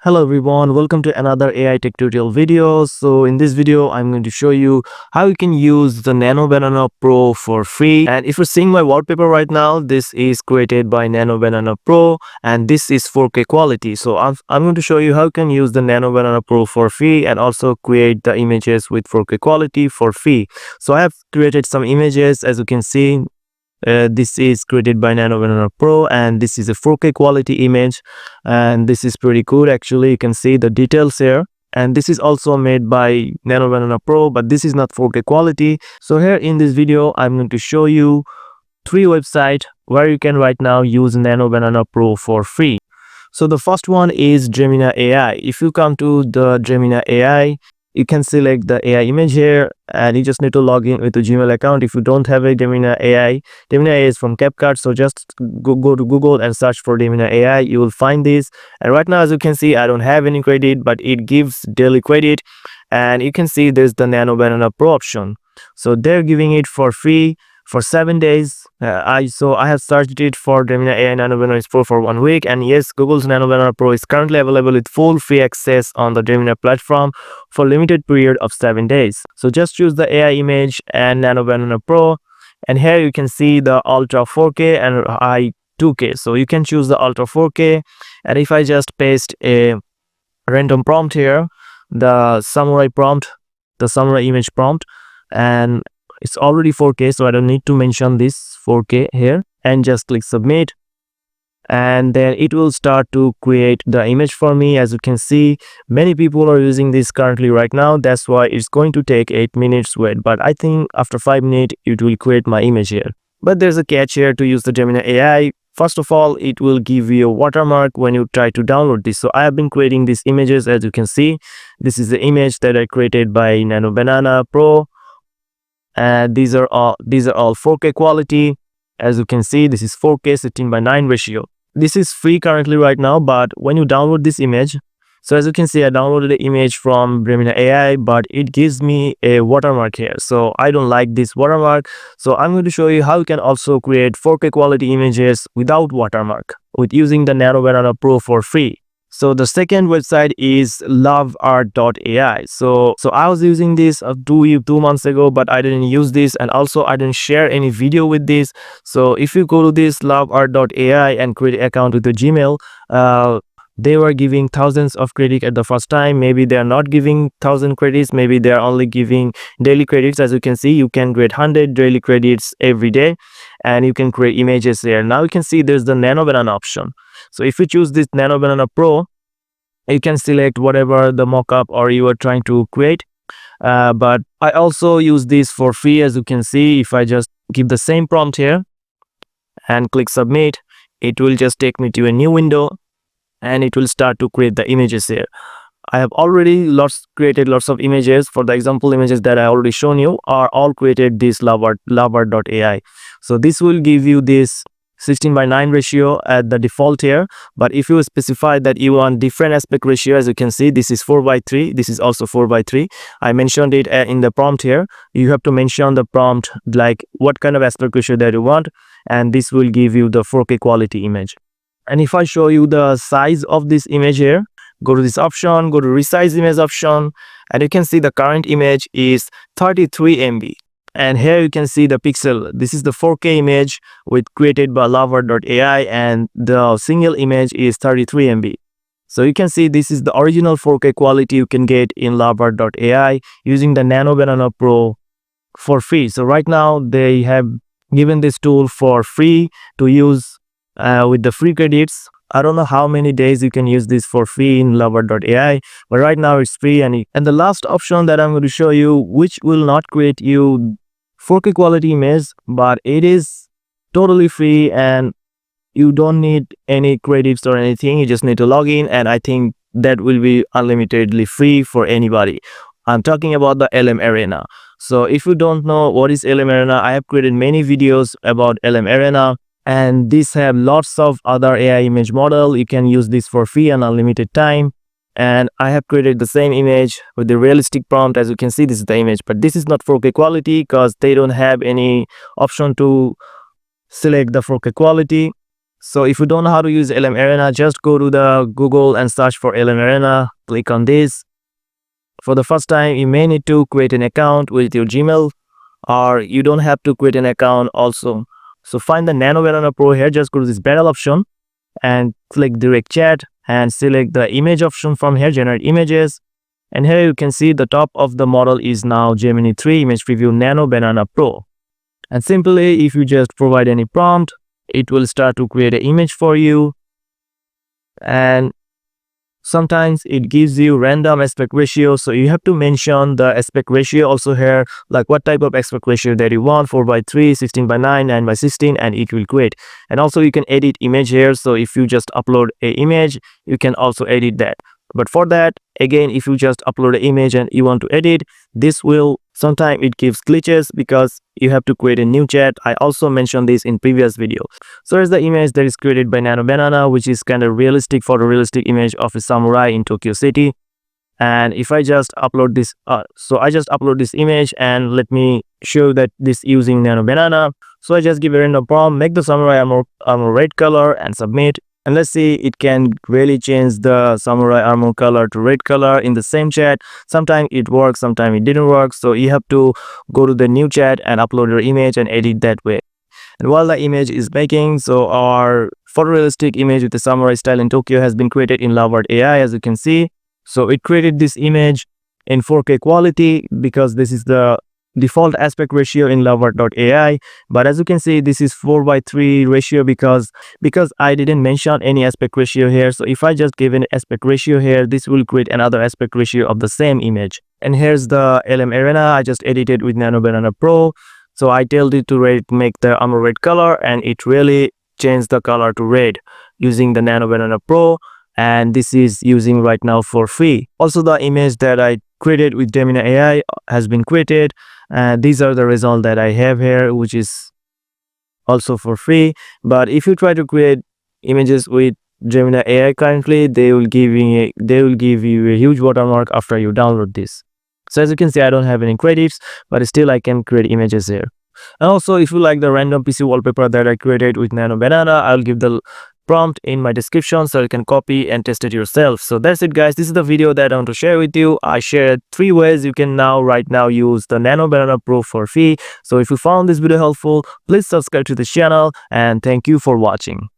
Hello everyone, welcome to another AI tech tutorial video. So in this video, I'm going to show you how you can use the Nanobanana Pro for free. And if you're seeing my wallpaper right now, this is created by Nanobanana Pro and this is 4K quality. So I'm going to show you how you can use the Nanobanana Pro for free and also create the images with 4K quality for free. So I have created some images as you can see. This is created by Nanobanana Pro and this is a 4K quality image and this is pretty good. Actually, you can see the details here, and this is also made by Nanobanana Pro, but this is not 4K quality. So here in this video I'm going to show you 3 websites where you can right now use Nanobanana Pro for free. So the first one is Dina AI. If you come to the Dina AI, you can select the AI image here and you just need to log in with a Gmail account. If you don't have a Dina AI is from CapCut, so just go to Google and search for Dina AI. You will find this, and right now as you can see I don't have any credit, but it gives daily credit, and you can see there's the Nanobanana Pro option. So they're giving it for free for 7 days. I have searched it for Dina AI Nanobanana Pro for 1 week, and yes, Google's Nanobanana Pro is currently available with full free access on the Dina platform for limited period of 7 days. So just choose the AI image and Nanobanana Pro, and here you can see the Ultra 4K and High 2K. So you can choose the Ultra 4K, and if I just paste a random prompt here, the samurai image prompt, and it's already 4K, so I don't need to mention this 4K here, and just click submit, and then it will start to create the image for me. As you can see, many people are using this currently right now. That's why it's going to take 8 minutes wait, but I think after 5 minutes it will create my image here. But there's a catch here to use the Dina AI. First of all, it will give you a watermark when you try to download this. So I have been creating these images. As you can see, this is the image that I created by Nanobanana Pro, and these are all 4K quality. As you can see, this is 4K 16:9 ratio. This is free currently right now, but when you download this image, so as you can see I downloaded the image from Dina AI, but it gives me a watermark here, so I don't like this watermark. So I'm going to show you how you can also create 4K quality images without watermark with using the Nanobanana Pro for free. So the second website is Lovart.ai. So I was using this 2 months ago, but I didn't use this, and also I didn't share any video with this. So if you go to this Lovart.ai and create an account with the Gmail, they were giving thousands of credit at the first time. Maybe they are not giving 1,000 credits, maybe they are only giving daily credits. As you can see, you can create 100 daily credits every day, and you can create images there. Now you can see there's the Nanobanana option. So if you choose this Nanobanana Pro, you can select whatever the mockup or you are trying to create. But I also use this for free. As you can see, if I just give the same prompt here and click submit, it will just take me to a new window and it will start to create the images here. I have already created lots of images. For the example images that I already shown you are all created this Lovart.ai. So this will give you this 16:9 ratio at the default here, but if you specify that you want different aspect ratio, as you can see this is 4:3, this is also 4:3. I mentioned it in the prompt here. You have to mention the prompt like what kind of aspect ratio that you want, and this will give you the 4K quality image. And if I show you the size of this image here, go to this option, go to resize image option, and you can see the current image is 33 MB. And here you can see the pixel. This is the 4K image created by Lovart.ai, and the single image is 33 MB. So you can see this is the original 4K quality you can get in Lovart.ai using the Nanobanana Pro for free. So right now they have given this tool for free to use with the free credits. I don't know how many days you can use this for free in Lovart.ai, but right now it's free. And the last option that I'm going to show you, which will not create you 4K quality image, but it is totally free and you don't need any credits or anything. You just need to log in, and I think that will be unlimitedly free for anybody. I'm talking about the LM Arena. So if you don't know what is LM Arena, I have created many videos about LM Arena, and these have lots of other AI image model. You can use this for free and unlimited time. And I have created the same image with the realistic prompt. As you can see, this is the image, but this is not 4K quality because they don't have any option to select the 4K quality. So if you don't know how to use LM Arena, just go to the Google and search for LM Arena. Click on this. For the first time, you may need to create an account with your Gmail, or you don't have to create an account also. So find the Nanobanana Pro here. Just go to this barrel option and click direct chat and select the image option from here, generate images. And here you can see the top of the model is now Gemini 3 Image Preview Nanobanana Pro. And simply, if you just provide any prompt, it will start to create an image for you. And sometimes it gives you random aspect ratio, so you have to mention the aspect ratio also here, like what type of aspect ratio that you want, 4:3, 16:9, 9:16, and it will create. And also you can edit image here, so if you just upload a image, you can also edit that. But for that, again, if you just upload an image and you want to edit, this will sometimes it gives glitches because you have to create a new chat. I also mentioned this in previous video. So here's the image that is created by Nanobanana, which is kind of realistic, photorealistic image of a samurai in Tokyo City. And if I just upload this, so I just upload this image, and let me show that this using Nanobanana. So I just give a random prompt, make the samurai armor red color, and submit. And let's see, it can really change the samurai armor color to red color in the same chat. Sometimes it works, sometimes it didn't work. So you have to go to the new chat and upload your image and edit that way. And while the image is making, so our photorealistic image with the samurai style in Tokyo has been created in Lovart AI, as you can see. So it created this image in 4K quality because this is the default aspect ratio in Lovart.ai. But as you can see, this is 4:3 ratio because I didn't mention any aspect ratio here. So if I just give an aspect ratio here, this will create another aspect ratio of the same image. And here's the LM Arena I just edited with Nanobanana Pro. So I told it to make the armor red color, and it really changed the color to red using the Nanobanana Pro. And this is using right now for free. Also, the image that I created with Dina AI has been created, and these are the results that I have here, which is also for free. But if you try to create images with Gemini AI currently, they will give you a huge watermark after you download this. So as you can see, I don't have any credits, but still I can create images here. And also, if you like the random PC wallpaper that I created with Nanobanana, I'll give the prompt in my description so you can copy and test it yourself. So that's it, guys. This is the video that I want to share with you. I shared 3 ways you can right now use the Nanobanana Pro for free. So if you found this video helpful, please subscribe to the channel, and thank you for watching.